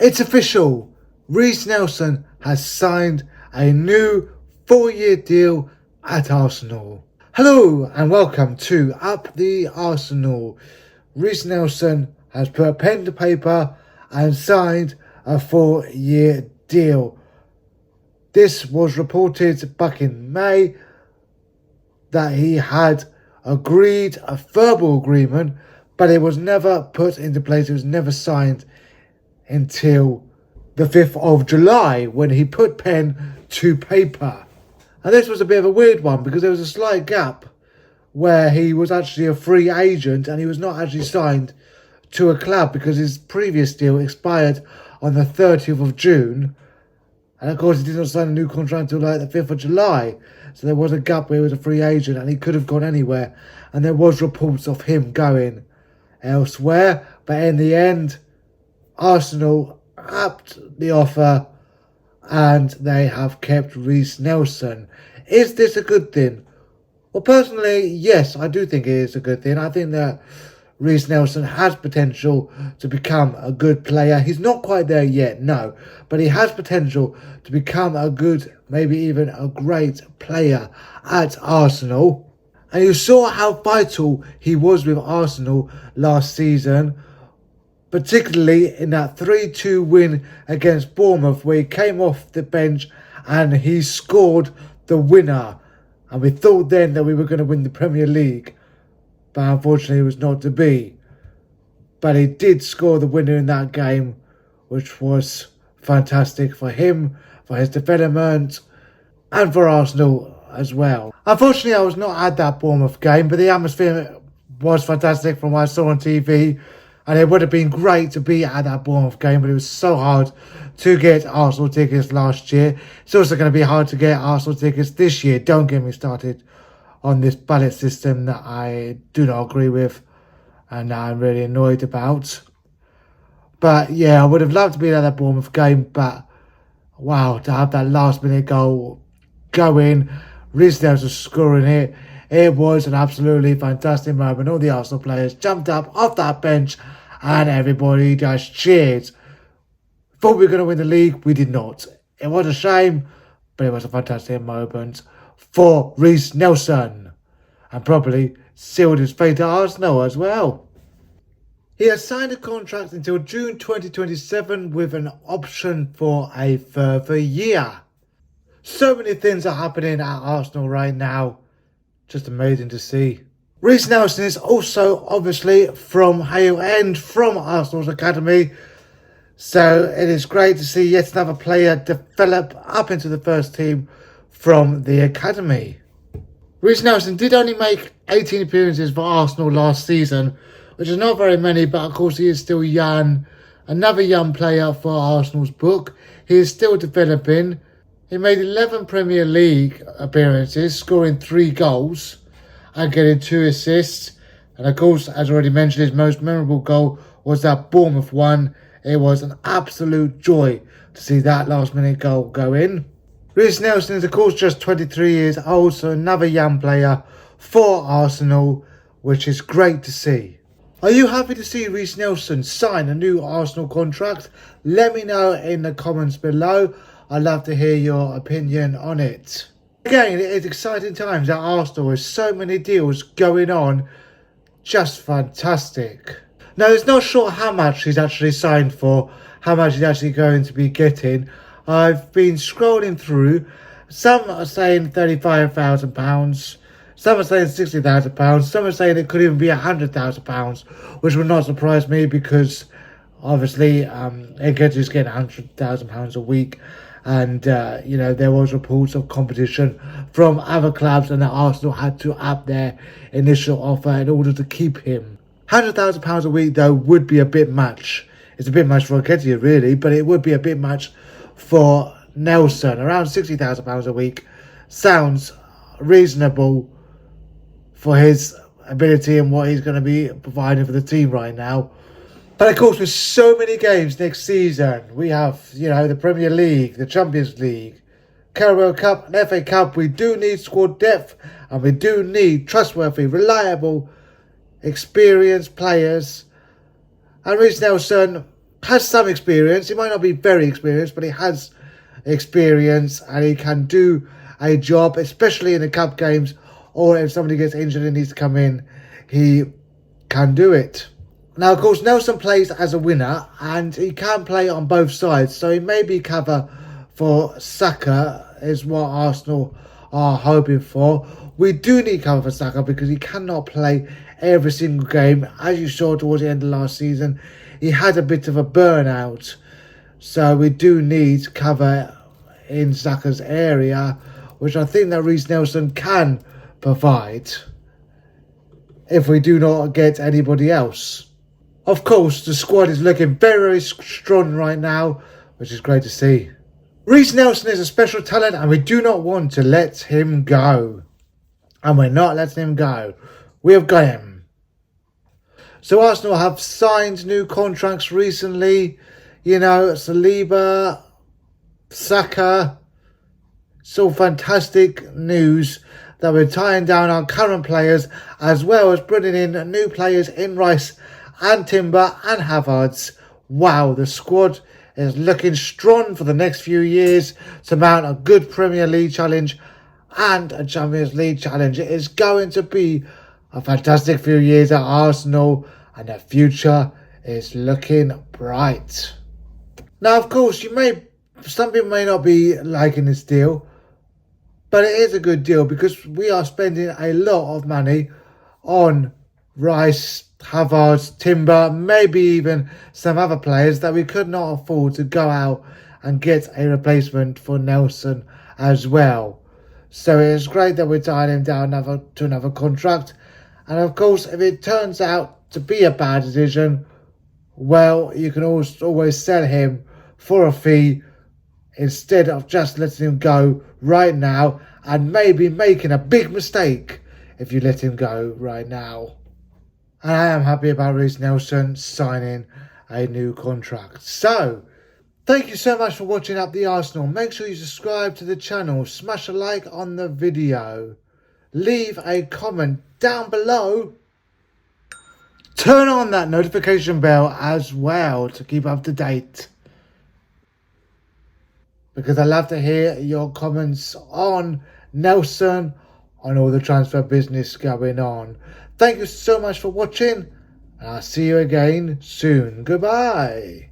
It's official. Reiss Nelson has signed a new 4-year deal at Arsenal. Hello and welcome to Up the Arsenal. Reiss Nelson has put pen to paper and signed a 4-year deal. This was reported back in May that he had agreed a verbal agreement, but it was never put into place. It was never signed until the 5th of July when he put pen to paper. And this was a bit of a weird one because there was a slight gap where he was actually a free agent and he was not actually signed to a club because his previous deal expired on the 30th of June. And of course he did not sign a new contract until like the 5th of July. So there was a gap where he was a free agent and he could have gone anywhere. And there was reports of him going elsewhere. But in the end, Arsenal upped the offer and they have kept Reiss Nelson. Is this a good thing? Well, personally, yes, I do think it is a good thing. I think that Reiss Nelson has potential to become a good player. He's not quite there yet, no, but he has potential to become a good, maybe even a great player at Arsenal. And you saw how vital he was with Arsenal last season, particularly in that 3-2 win against Bournemouth where he came off the bench and he scored the winner. And we thought then that we were going to win the Premier League, but unfortunately it was not to be. But he did score the winner in that game, which was fantastic for him, for his development, and for Arsenal as well. Unfortunately, I was not at that Bournemouth game, but the atmosphere was fantastic from what I saw on TV. And it would have been great to be at that Bournemouth game, but it was so hard to get Arsenal tickets last year. It's also going to be hard to get Arsenal tickets this year. Don't get me started on this ballot system that I do not agree with and that I'm really annoyed about. But yeah, I would have loved to be at that Bournemouth game, but wow, to have that last minute goal go in, Reiss Nelson scoring it, it was an absolutely fantastic moment. All the Arsenal players jumped up off that bench and everybody just cheered. Thought we were going to win the league. We did not. It was a shame, but it was a fantastic moment for Reiss Nelson. And probably sealed his fate at Arsenal as well. He has signed a contract until June 2027 with an option for a further year. So many things are happening at Arsenal right now. Just amazing to see. Reiss Nelson is also obviously from Hale End, from Arsenal's academy. So it is great to see yet another player develop up into the first team from the academy. Reiss Nelson did only make 18 appearances for Arsenal last season, which is not very many, but of course he is still young. Another young player for Arsenal's book. He is still developing. He made 11 Premier League appearances, scoring 3 goals and getting 2 assists. And of course, as already mentioned, his most memorable goal was that Bournemouth one. It was an absolute joy to see that last-minute goal go in. Reiss Nelson is of course just 23 years old, so another young player for Arsenal, which is great to see. Are you happy to see Reiss Nelson sign a new Arsenal contract? Let me know in the comments below. I'd love to hear your opinion on it. Again, it is exciting times at Arsenal with so many deals going on. Just fantastic. Now, it's not sure how much he's actually signed for, how much he's actually going to be getting. I've been scrolling through. Some are saying £35,000. Some are saying £60,000. Some are saying it could even be £100,000, which would not surprise me because obviously Nketiah's getting £100,000 a week. And, you know, there was reports of competition from other clubs and that Arsenal had to up their initial offer in order to keep him. £100,000 a week, though, would be a bit much. It's a bit much for Nketiah, really, but it would be a bit much for Nelson. Around £60,000 a week sounds reasonable for his ability and what he's going to be providing for the team right now. But of course, with so many games next season, we have, you know, the Premier League, the Champions League, Carabao Cup and FA Cup. We do need squad depth and we do need trustworthy, reliable, experienced players. And Reiss Nelson has some experience. He might not be very experienced, but he has experience and he can do a job, especially in the cup games, or if somebody gets injured and needs to come in, he can do it. Now, of course, Nelson plays as a winger and he can play on both sides, so he may be cover for Saka is what Arsenal are hoping for. We do need cover for Saka because he cannot play every single game. As you saw towards the end of last season, he had a bit of a burnout, so we do need cover in Saka's area, which I think that Reiss Nelson can provide if we do not get anybody else. Of course, the squad is looking very, very strong right now, which is great to see. Reiss Nelson is a special talent and we do not want to let him go. And we're not letting him go. We have got him. So Arsenal have signed new contracts recently. You know, Saliba, Saka. It's all fantastic news that we're tying down our current players as well as bringing in new players in Rice and Timber and Havertz. Wow, the squad is looking strong for the next few years to mount a good Premier League challenge and a Champions League challenge. It is going to be a fantastic few years at Arsenal and the future is looking bright. Now, of course, some people may not be liking this deal, but it is a good deal because we are spending a lot of money on Rice, Havertz, Timber, maybe even some other players that we could not afford to go out and get a replacement for Nelson as well. So it's great that we're tying him down to another contract. And of course, if it turns out to be a bad decision, well, you can always sell him for a fee instead of just letting him go right now and maybe making a big mistake if you let him go right now. And I am happy about Reiss Nelson signing a new contract. So, thank you so much for watching Up the Arsenal. Make sure you subscribe to the channel. Smash a like on the video. Leave a comment down below. Turn on that notification bell as well to keep up to date. Because I love to hear your comments on Nelson, on all the transfer business going on. Thank you so much for watching, and I'll see you again soon. Goodbye.